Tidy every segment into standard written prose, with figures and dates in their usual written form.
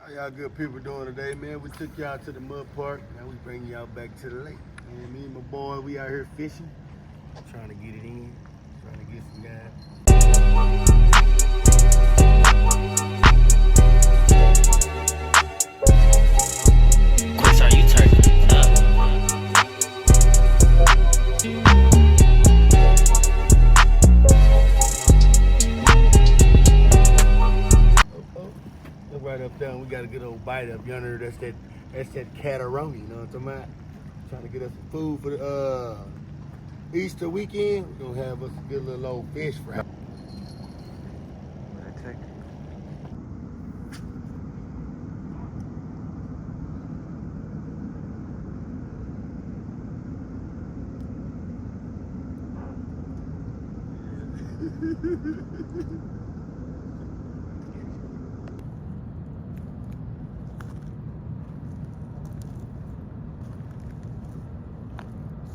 How y'all good people doing today, man? We took y'all to the mud park. Now we bring y'all back to the lake. Man, me and my boy, we out here fishing. Trying to get it in. Trying to get some guys. Chris, are you turning up? Look right up there, and we got a good old bite up yonder. That's that cataroni, you know what I'm talking about? Trying to get us some food for the Easter weekend. We're gonna have us a good little old fish fry.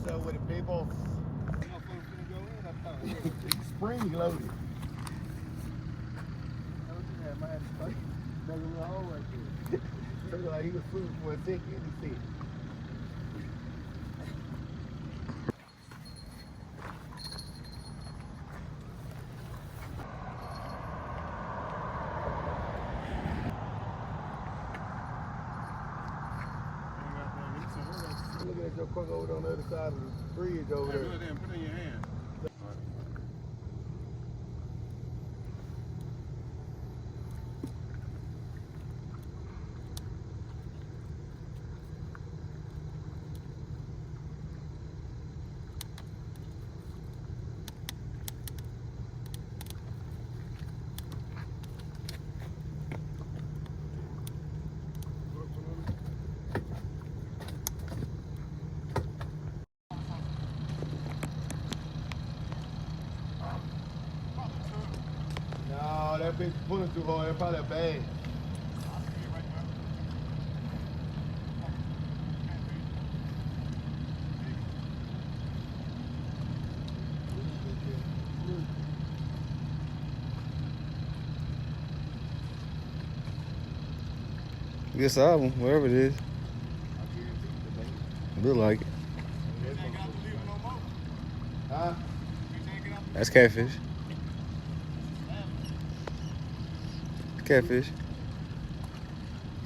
So with the people, spring loaded. Look like he was food for a second. He said. Looking at your truck over there on the other side of the bridge over there. Put it in your hand. No, that bitch pulling too hard. That's probably a bag. This album, wherever it is. Look like it. Huh? That's catfish. Catfish.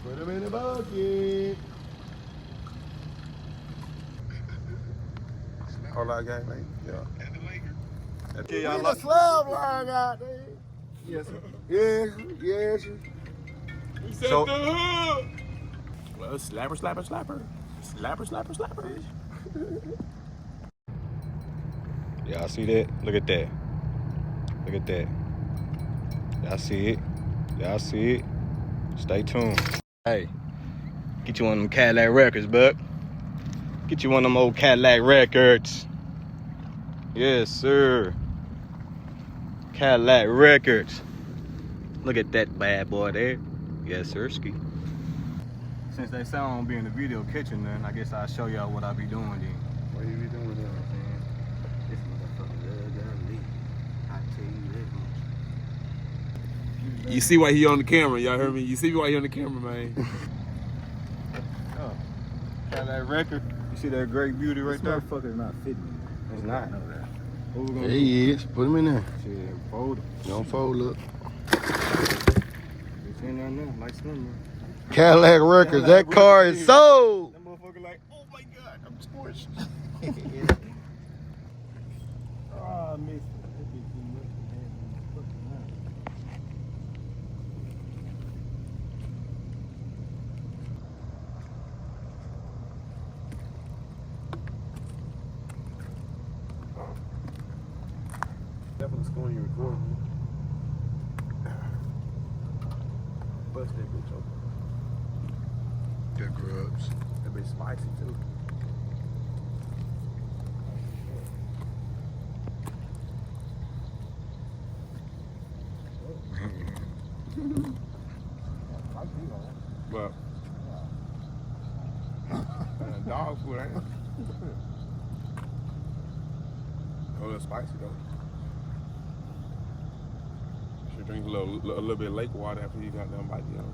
Put them in the bucket. Whole lot of gang, man. Yeah. We the slab line out there. Yes, sir. Yes, yes. We set the hook. Well, slapper, slapper, slapper. Slapper, slapper, slapper. Y'all see that? Look at that. Look at that. Y'all see it? Y'all see it? Stay tuned. Hey, get you one of them Cadillac records, Buck. Get you one of them old Cadillac records. Yes, sir. Cadillac records. Look at that bad boy there. Yes, sir, ski. Since they say I don't be in the video catching nothing, I guess I'll show y'all what I be doing then. What you be doing there? This motherfucker love me. I tell you that much. You see why he on the camera, y'all heard me? You see why he on the camera, man. Oh, Cadillac record. You see that great beauty right there? This motherfucker's not fitting me. It's not. I know that. What we gonna There do? he is. Put him in there. Shit, fold it. Don't fold up. It's in there now, like swimming. Cadillac Records. That car is sold. That motherfucker like, oh my God, I'm squished. Oh, I missed it. That bitch too much to have in the fucking mouth. Definitely scoring your recording. Bust that bitch open. Good grubs. That bitch spicy too. But dog food, ain't it? A little spicy though. Should drink a little bit of lake water after you got done biting, you know.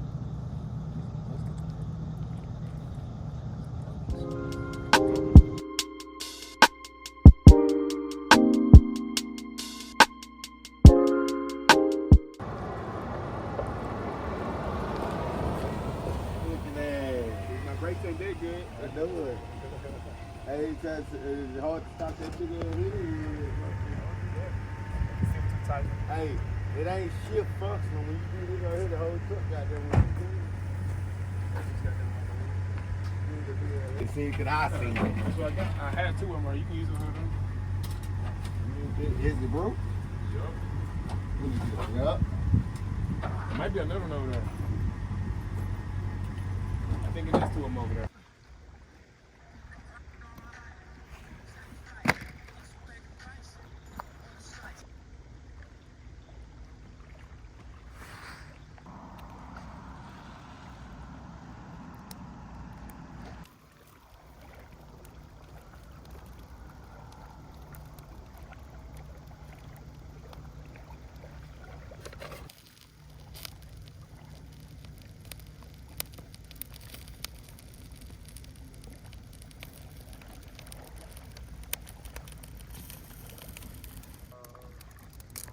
ain't that good. I know it. Hey, it's hard to stop that shit in here. Hey, it ain't shift functional when you do this right here. The whole truck got that one. See, cause I seen it. So I had two of them. You can use them. Is it broke? Yup. Yup. There might be another one over there. I think it's just two of them over there.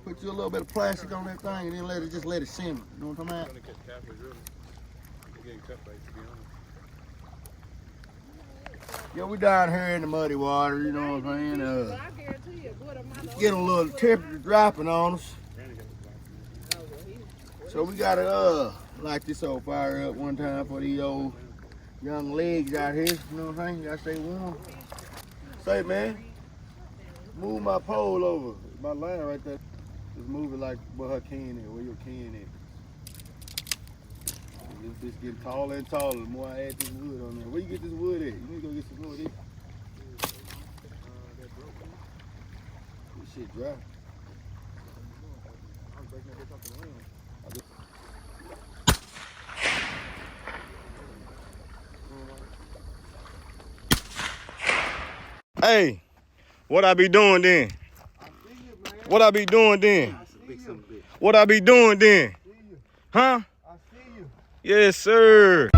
Put you a little bit of plastic on that thing and then let it simmer. You know what I'm talking about? Trying to catch catfish, really. They're getting cut bait, to be honest. Yeah, we down here in the muddy water, you know what I'm saying? Get a little temperature dropping on us. So we gotta light this old fire up one time for these old young legs out here. You know what I'm saying? Gotta stay warm. Say, man, move my pole over. My line right there. Just move it like where her can is, where your can is. This bitch getting taller and taller the more I add this wood on there. Where you get this wood at? You need to go get some more of this. This shit dry. Hey, what I be doing then? What I be doing then? What I be doing then? Huh? I see you. Yes, sir.